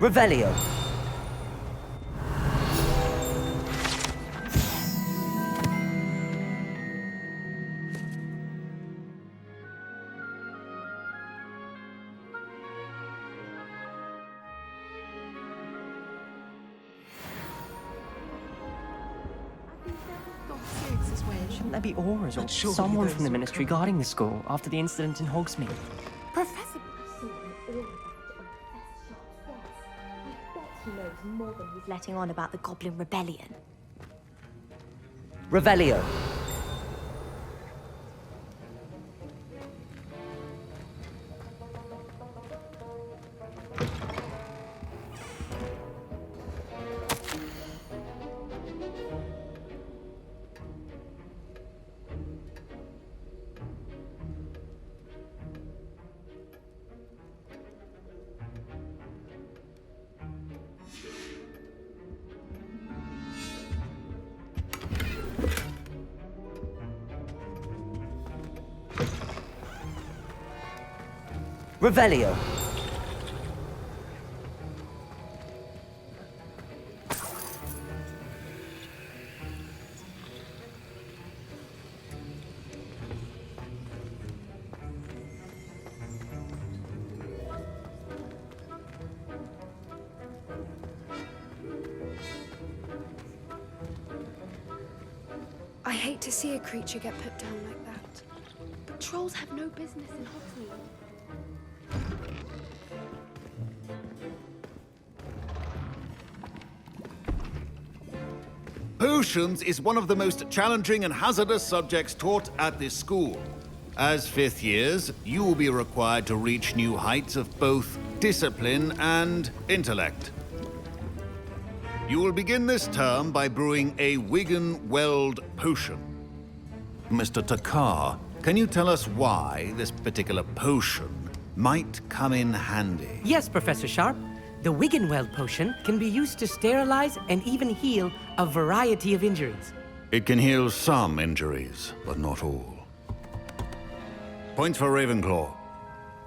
Revelio. Shouldn't there be auras or someone from the Ministry guarding the school after the incident in Hogsmeade? Professor... I saw him all about it on Professor Sharp's desk. I bet he knows more than he's letting on about the Goblin Rebellion. Revelio. Revelio. I hate to see a creature get put down like that. But trolls have no business in Hogsmeade. Potions is one of the most challenging and hazardous subjects taught at this school. As fifth years, you will be required to reach new heights of both discipline and intellect. You will begin this term by brewing a Wiggenweld potion. Mr. Takar, can you tell us why this particular potion might come in handy? Yes, Professor Sharp. The Wiggenweld potion can be used to sterilize and even heal a variety of injuries. It can heal some injuries, but not all. Points for Ravenclaw.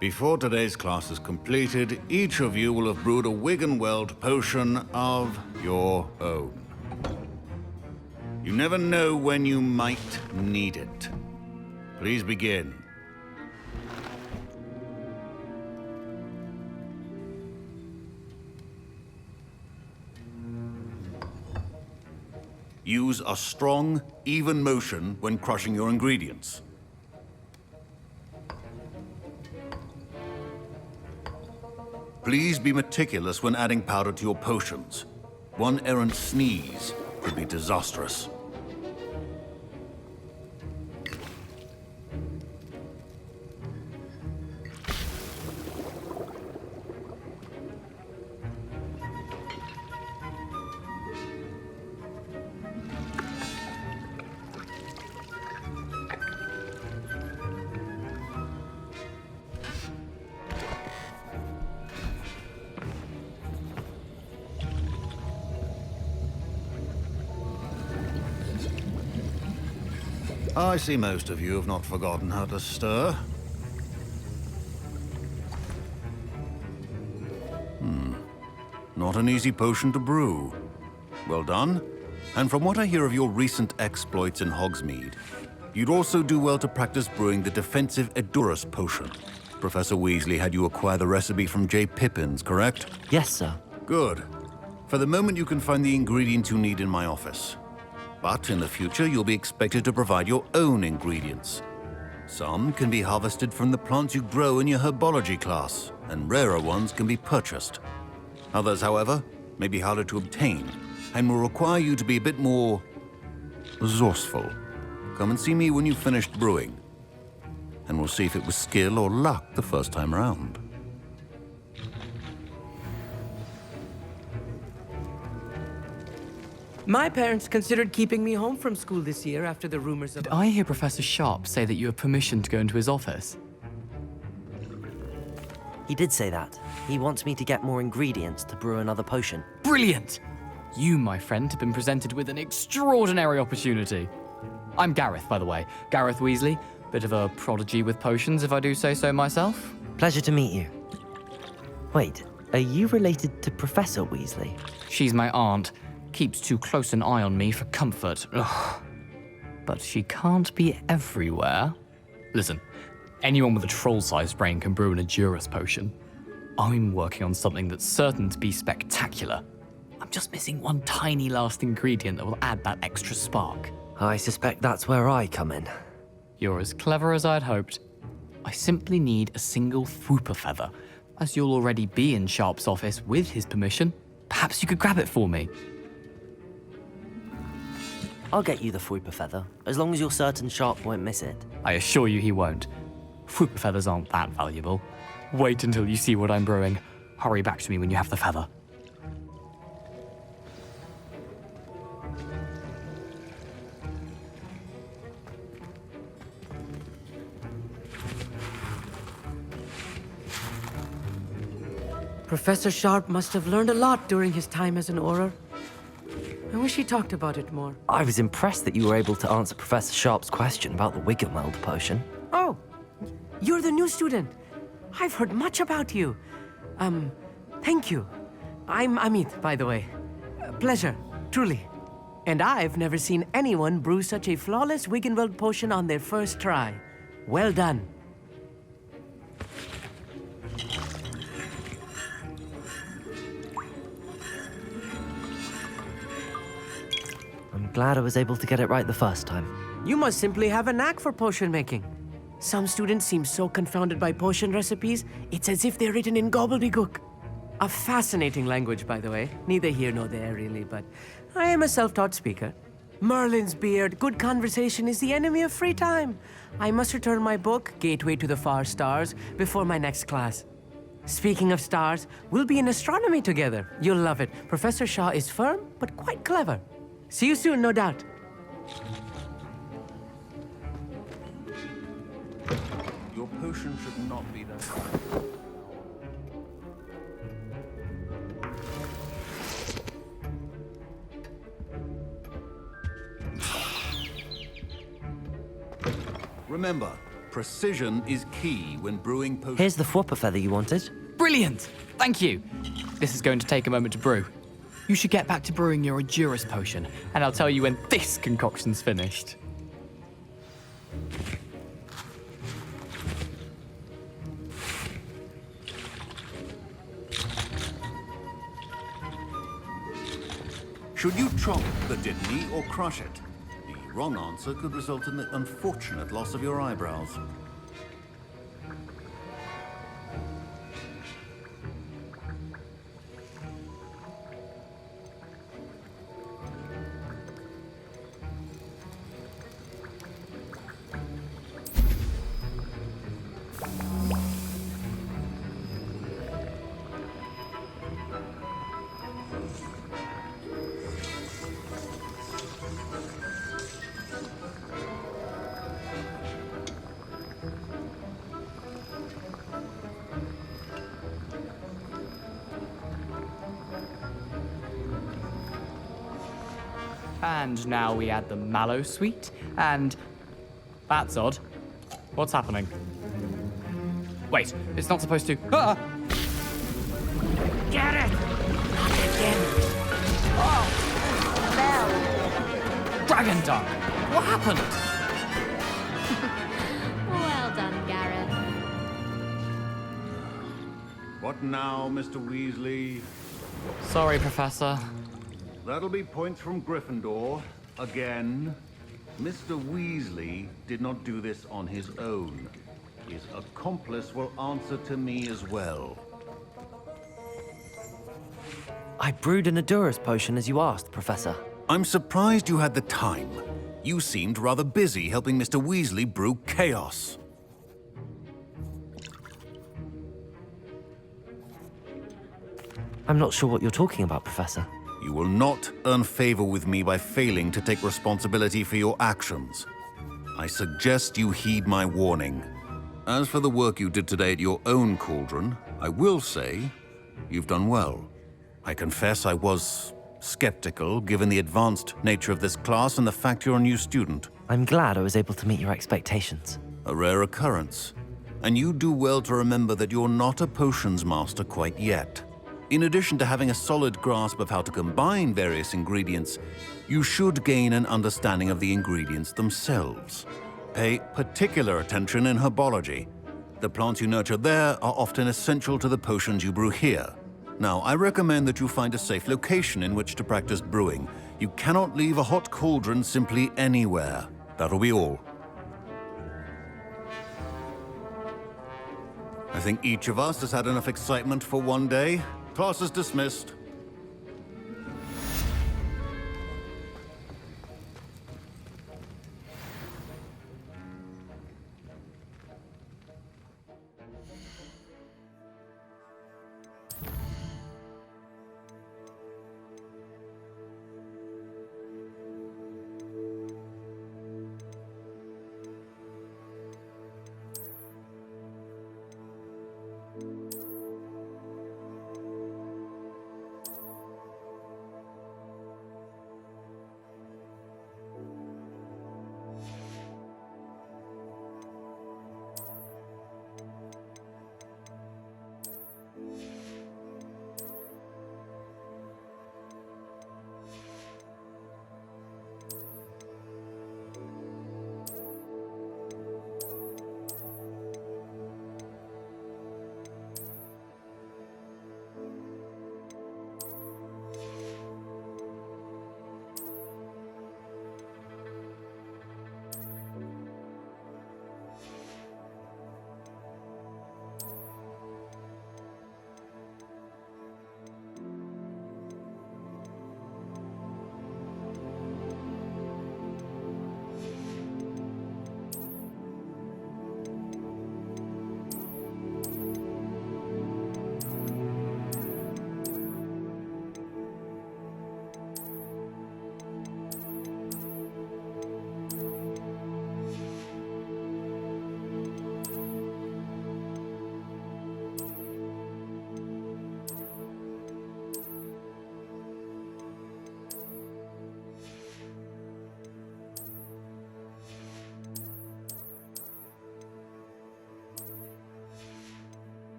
Before today's class is completed, each of you will have brewed a Wiggenweld potion of your own. You never know when you might need it. Please begin. Use a strong, even motion when crushing your ingredients. Please be meticulous when adding powder to your potions. One errant sneeze could be disastrous. I see most of you have not forgotten how to stir. Not an easy potion to brew. Well done. And from what I hear of your recent exploits in Hogsmeade, you'd also do well to practice brewing the defensive Edurus potion. Professor Weasley had you acquire the recipe from J. Pippins, correct? Yes, sir. Good. For the moment, you can find the ingredients you need in my office. But in the future, you'll be expected to provide your own ingredients. Some can be harvested from the plants you grow in your herbology class, and rarer ones can be purchased. Others, however, may be harder to obtain, and will require you to be a bit more resourceful. Come and see me when you've finished brewing, and we'll see if it was skill or luck the first time around. My parents considered keeping me home from school this year after the rumors of... Did I hear Professor Sharp say that you have permission to go into his office? He did say that. He wants me to get more ingredients to brew another potion. Brilliant! You, my friend, have been presented with an extraordinary opportunity. I'm Gareth, by the way. Gareth Weasley. Bit of a prodigy with potions, if I do say so myself. Pleasure to meet you. Wait, Are you related to Professor Weasley? She's my aunt. Keeps too close an eye on me for comfort. Ugh. But she can't be everywhere. Listen, anyone with a troll-sized brain can brew an Edurus potion. I'm working on something that's certain to be spectacular. I'm just missing one tiny last ingredient that will add that extra spark. I suspect that's where I come in. You're as clever as I'd hoped. I simply need a single Fwooper feather. As you'll already be in Sharp's office with his permission, perhaps you could grab it for me. I'll get you the Fwooper feather, as long as you're certain Sharp won't miss it. I assure you he won't. Fwooper feathers aren't that valuable. Wait until you see what I'm brewing. Hurry back to me when you have the feather. Professor Sharp must have learned a lot during his time as an Auror. I wish he talked about it more. I was impressed that you were able to answer Professor Sharp's question about the Wiggenweld potion. Oh, you're the new student. I've heard much about you. Thank you. I'm Amit, by the way. Pleasure, truly. And I've never seen anyone brew such a flawless Wiggenweld potion on their first try. Well done. I'm glad I was able to get it right the first time. You must simply have a knack for potion making. Some students seem so confounded by potion recipes, it's as if they're written in gobbledygook. A fascinating language, by the way. Neither here nor there, really, but I am a self-taught speaker. Merlin's beard, good conversation is the enemy of free time. I must return my book, Gateway to the Far Stars, before my next class. Speaking of stars, we'll be in astronomy together. You'll love it. Professor Shaw is firm, but quite clever. See you soon, no doubt. Your potion should not be that. Remember, precision is key when brewing potions. Here's the Fwooper feather you wanted. Brilliant! Thank you. This is going to take a moment to brew. You should get back to brewing your Edurus potion, and I'll tell you when this concoction's finished. Should you chop the diddly or crush it? The wrong answer could result in the unfortunate loss of your eyebrows. And now we add the mallow sweet, and that's odd. What's happening? Wait, it's not supposed to. Ah! Get it! Again. Dragon dung! What happened? Well done, Gareth. What now, Mr. Weasley? Sorry, Professor. That'll be points from Gryffindor. Again. Mr. Weasley did not do this on his own. His accomplice will answer to me as well. I brewed an Edurus potion as you asked, Professor. I'm surprised you had the time. You seemed rather busy helping Mr. Weasley brew chaos. I'm not sure what you're talking about, Professor. You will not earn favor with me by failing to take responsibility for your actions. I suggest you heed my warning. As for the work you did today at your own cauldron, I will say you've done well. I confess I was skeptical, given the advanced nature of this class and the fact you're a new student. I'm glad I was able to meet your expectations. A rare occurrence. And you do well to remember that you're not a potions master quite yet. In addition to having a solid grasp of how to combine various ingredients, you should gain an understanding of the ingredients themselves. Pay particular attention in herbology. The plants you nurture there are often essential to the potions you brew here. Now, I recommend that you find a safe location in which to practice brewing. You cannot leave a hot cauldron simply anywhere. That'll be all. I think each of us has had enough excitement for one day. Class is dismissed.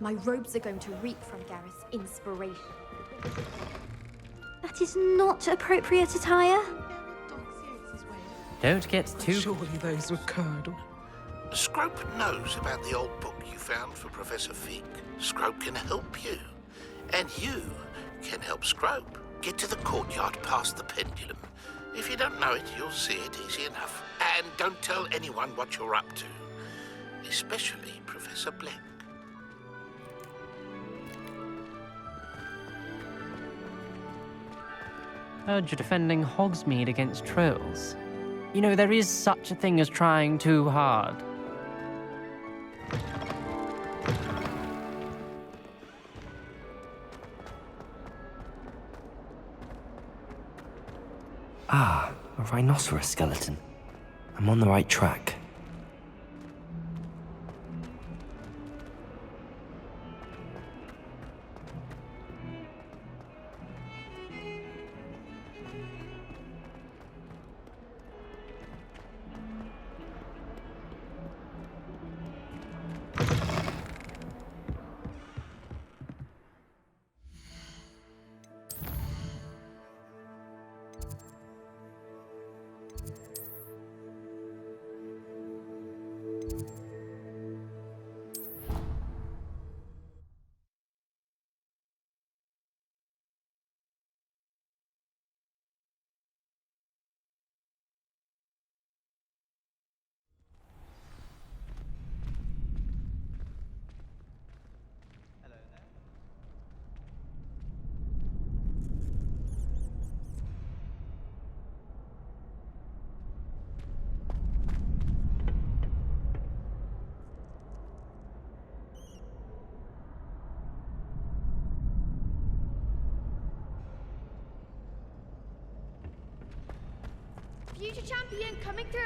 My robes are going to reek from Gareth's inspiration. That is not appropriate attire. Don't get too... Surely those were curdle. Scrope knows about the old book you found for Professor Fig. Scrope can help you. And you can help Scrope. Get to the courtyard past the pendulum. If you don't know it, you'll see it easy enough. And don't tell anyone what you're up to. Especially Professor Black. Heard you're defending Hogsmeade against trolls. You know, there is such a thing as trying too hard. Ah, a rhinoceros skeleton. I'm on the right track. champion coming through.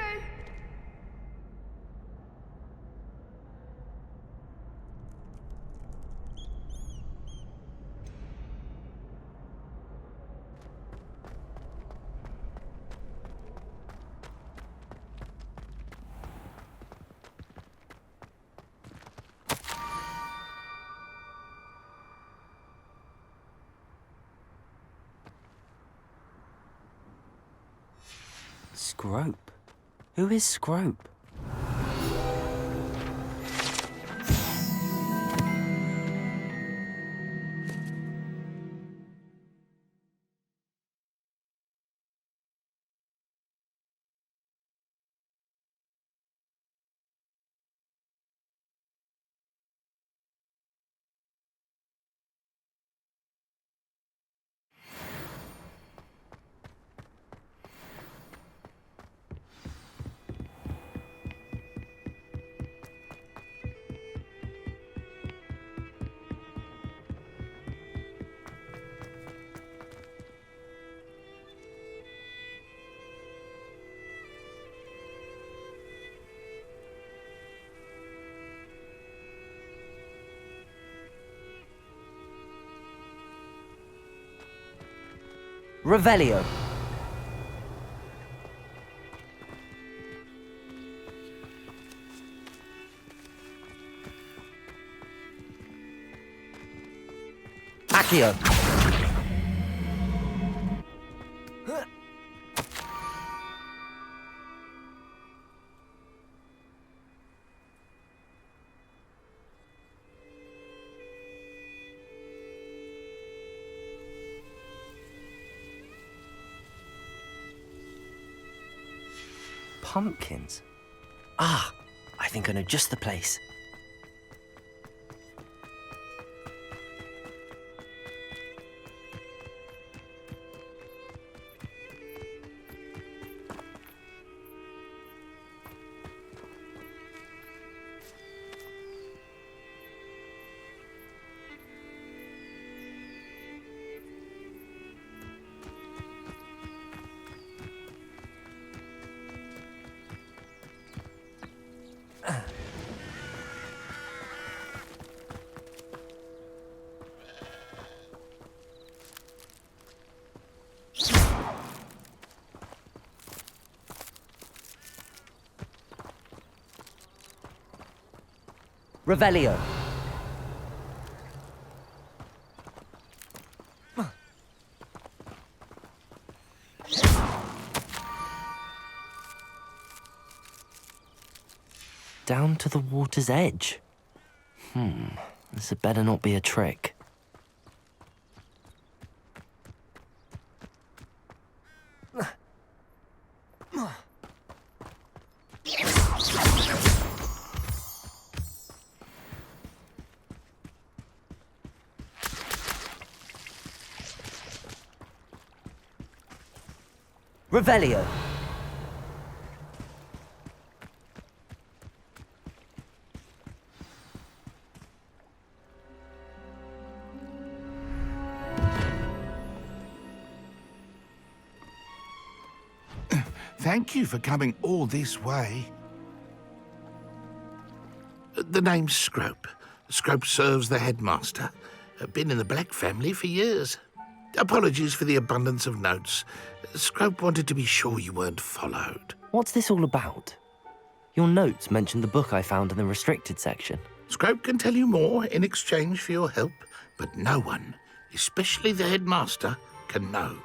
Scrope? Who is Scrope? Revelio. Accio. Pumpkins? Ah, I think I know just the place. Revelio. Down to the water's edge. This had better not be a trick. Revelio. Thank you for coming all this way. The name's Scrope. Scrope serves the headmaster. Been in the Black family for years. Apologies for the abundance of notes. Scrope wanted to be sure you weren't followed. What's this all about? Your notes mentioned the book I found in the restricted section. Scrope can tell you more in exchange for your help, but no one, especially the headmaster, can know.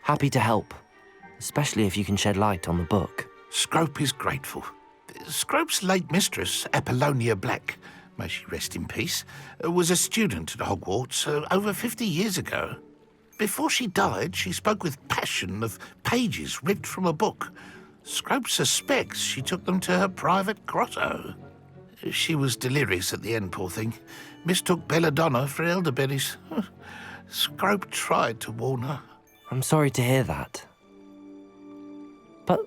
Happy to help, especially if you can shed light on the book. Scrope is grateful. Scrope's late mistress, Apollonia Black, may she rest in peace, was a student at Hogwarts over 50 years ago. Before she died, she spoke with passion of pages ripped from a book. Scrope suspects she took them to her private grotto. She was delirious at the end, poor thing. Mistook belladonna for elderberries. Scrope tried to warn her. I'm sorry to hear that. But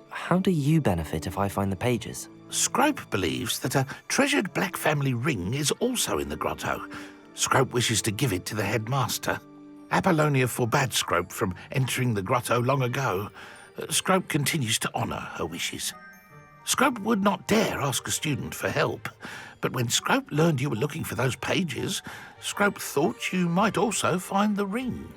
how do you benefit if I find the pages? Scrope believes that a treasured black family ring is also in the grotto. Scrope wishes to give it to the headmaster. Apollonia forbade Scrope from entering the grotto long ago. Scrope continues to honour her wishes. Scrope would not dare ask a student for help, but when Scrope learned you were looking for those pages, Scrope thought you might also find the ring.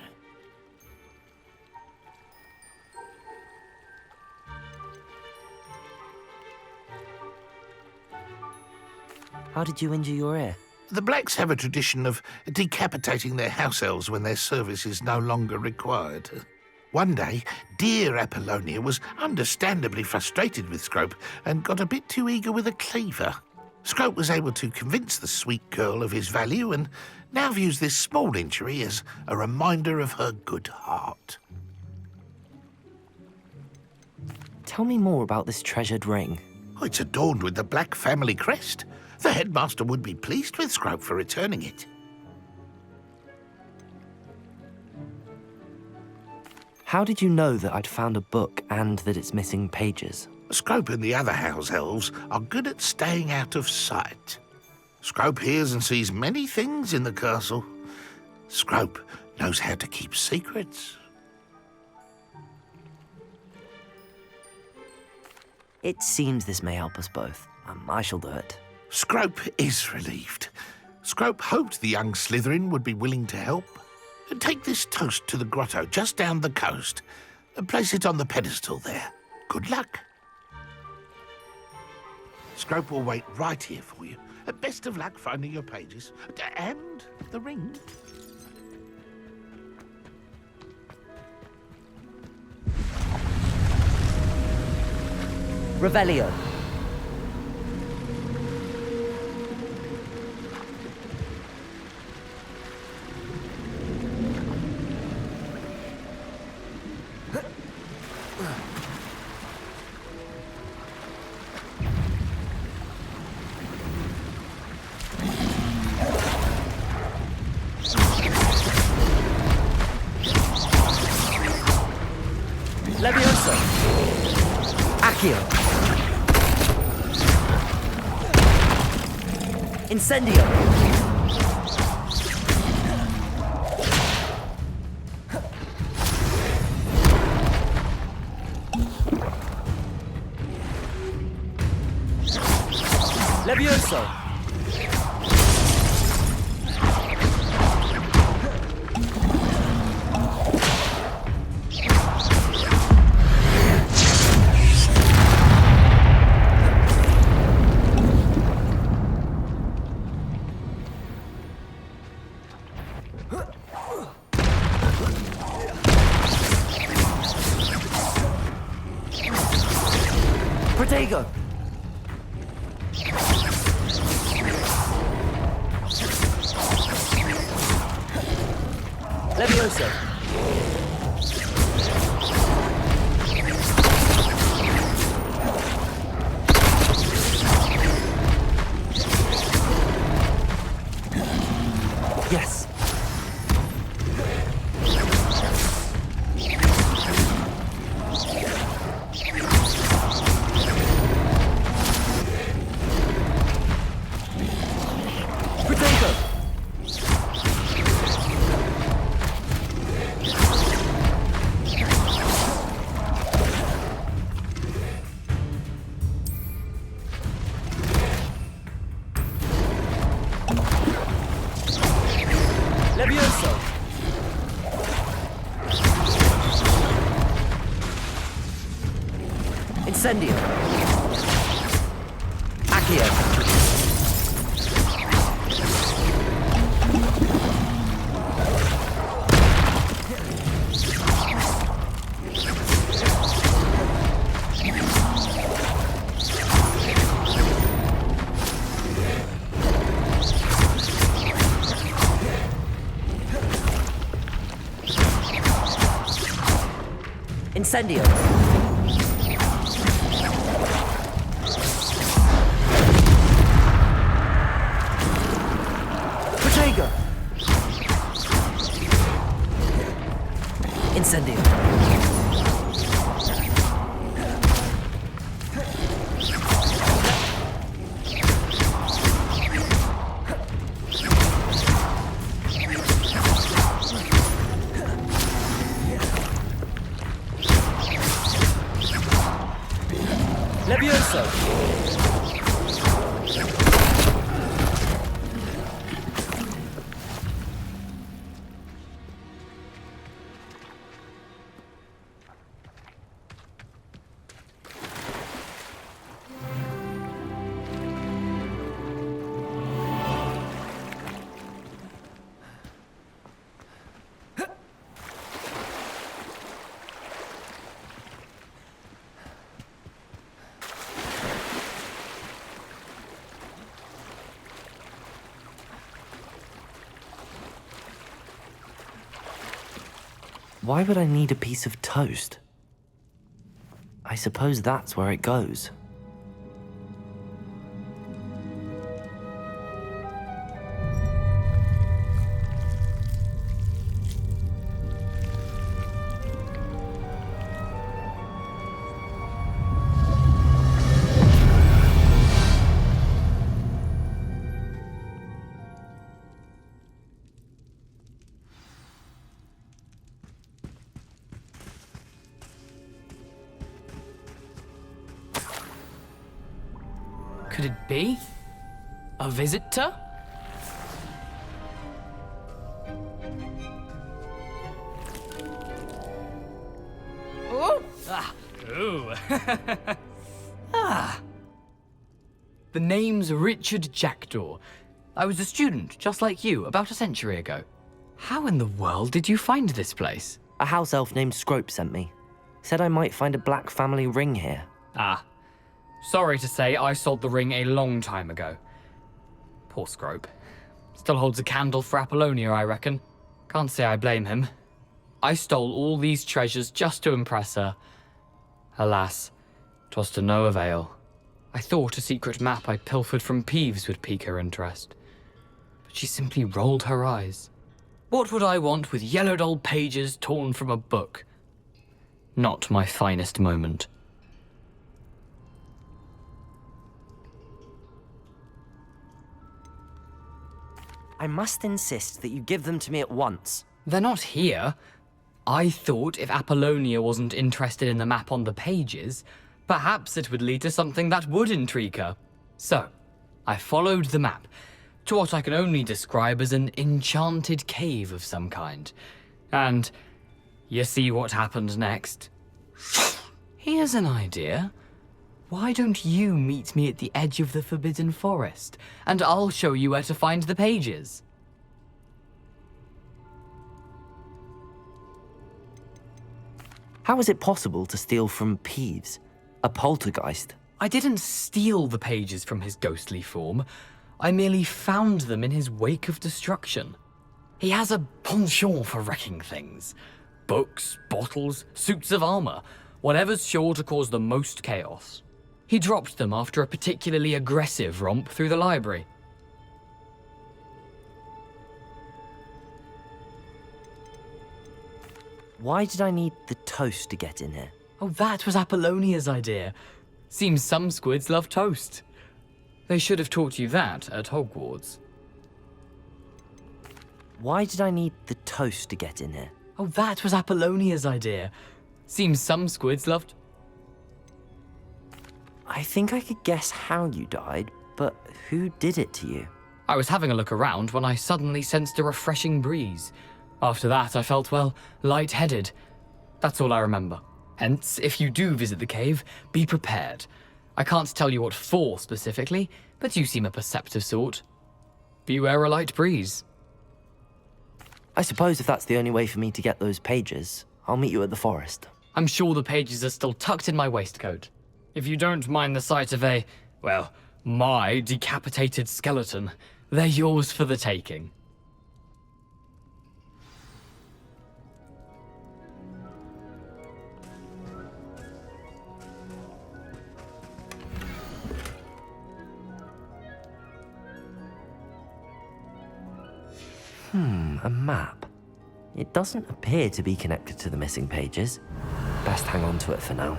How did you injure your ear? The Blacks have a tradition of decapitating their house elves when their service is no longer required. One day, dear Apollonia was understandably frustrated with Scrope and got a bit too eager with a cleaver. Scrope was able to convince the sweet girl of his value and now views this small injury as a reminder of her good heart. Tell me more about this treasured ring. Oh, it's adorned with the Black family crest. The headmaster would be pleased with Scrope for returning it. How did you know that I'd found a book and that it's missing pages? Scrope and the other house elves are good at staying out of sight. Scrope hears and sees many things in the castle. Scrope knows how to keep secrets. It seems this may help us both. I shall do it. Scrope is relieved. Scrope hoped the young Slytherin would be willing to help. Take this toast to the grotto just down the coast and place it on the pedestal there. Good luck. Scrope will wait right here for you. Best of luck finding your pages. And the ring. Revelio. Levioso. Accio. Incendio. Levioso. Protego. Levioso. Yes. Protego. Levioso. Incendio. Accio. Incendio. Protego. Incendio. Levioso! Why would I need a piece of toast? I suppose that's where it goes. Could it be? A visitor? Oh! Ah! Ooh! Ah! The name's Richard Jackdaw. I was a student, just like you, about a century ago. How in the world did you find this place? A house elf named Scropes sent me. Said I might find a black family ring here. Ah. Sorry to say, I sold the ring a long time ago. Poor Scrope. Still holds a candle for Apollonia, I reckon. Can't say I blame him. I stole all these treasures just to impress her. Alas, 'twas to no avail. I thought a secret map I pilfered from Peeves would pique her interest. But she simply rolled her eyes. What would I want with yellowed old pages torn from a book? Not my finest moment. I must insist that you give them to me at once. They're not here. I thought if Apollonia wasn't interested in the map on the pages, perhaps it would lead to something that would intrigue her. So, I followed the map to what I can only describe as an enchanted cave of some kind. And you see what happened next? Here's an idea. Why don't you meet me at the edge of the Forbidden Forest, and I'll show you where to find the pages. How is it possible to steal from Peeves? A poltergeist? I didn't steal the pages from his ghostly form. I merely found them in his wake of destruction. He has a penchant for wrecking things. Books, bottles, suits of armor, whatever's sure to cause the most chaos. He dropped them after a particularly aggressive romp through the library. Why did I need the toast to get in here? Oh, that was Apollonia's idea. Seems some squids love toast. They should have taught you that at Hogwarts. Why did I need the toast to get in here? Oh, that was Apollonia's idea. Seems some squids loved... I think I could guess how you died, but who did it to you? I was having a look around when I suddenly sensed a refreshing breeze. After that, I felt, well, lightheaded. That's all I remember. Hence, if you do visit the cave, be prepared. I can't tell you what for specifically, but you seem a perceptive sort. Beware a light breeze. I suppose if that's the only way for me to get those pages, I'll meet you at the forest. I'm sure the pages are still tucked in my waistcoat. If you don't mind the sight of a, well, my decapitated skeleton, they're yours for the taking. A map. It doesn't appear to be connected to the missing pages. Best hang on to it for now.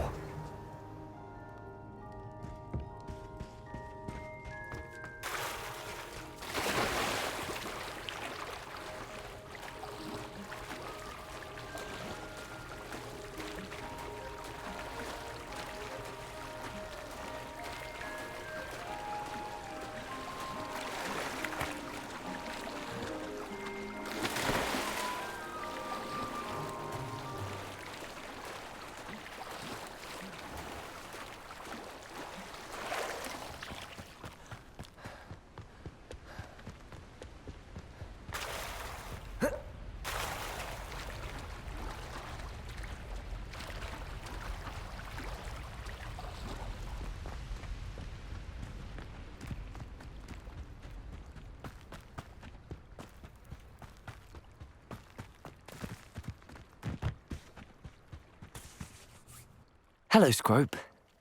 Hello, Scrope.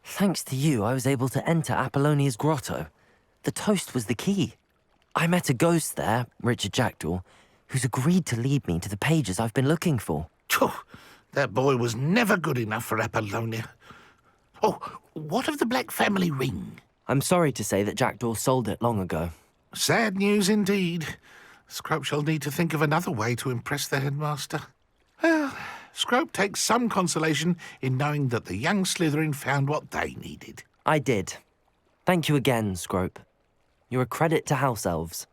Thanks to you, I was able to enter Apollonia's grotto. The toast was the key. I met a ghost there, Richard Jackdaw, who's agreed to lead me to the pages I've been looking for. Phew, that boy was never good enough for Apollonia. Oh, what of the Black family ring? I'm sorry to say that Jackdaw sold it long ago. Sad news indeed. Scrope shall need to think of another way to impress the headmaster. Well, Scrope takes some consolation in knowing that the young Slytherin found what they needed. I did. Thank you again, Scrope. You're a credit to House Elves.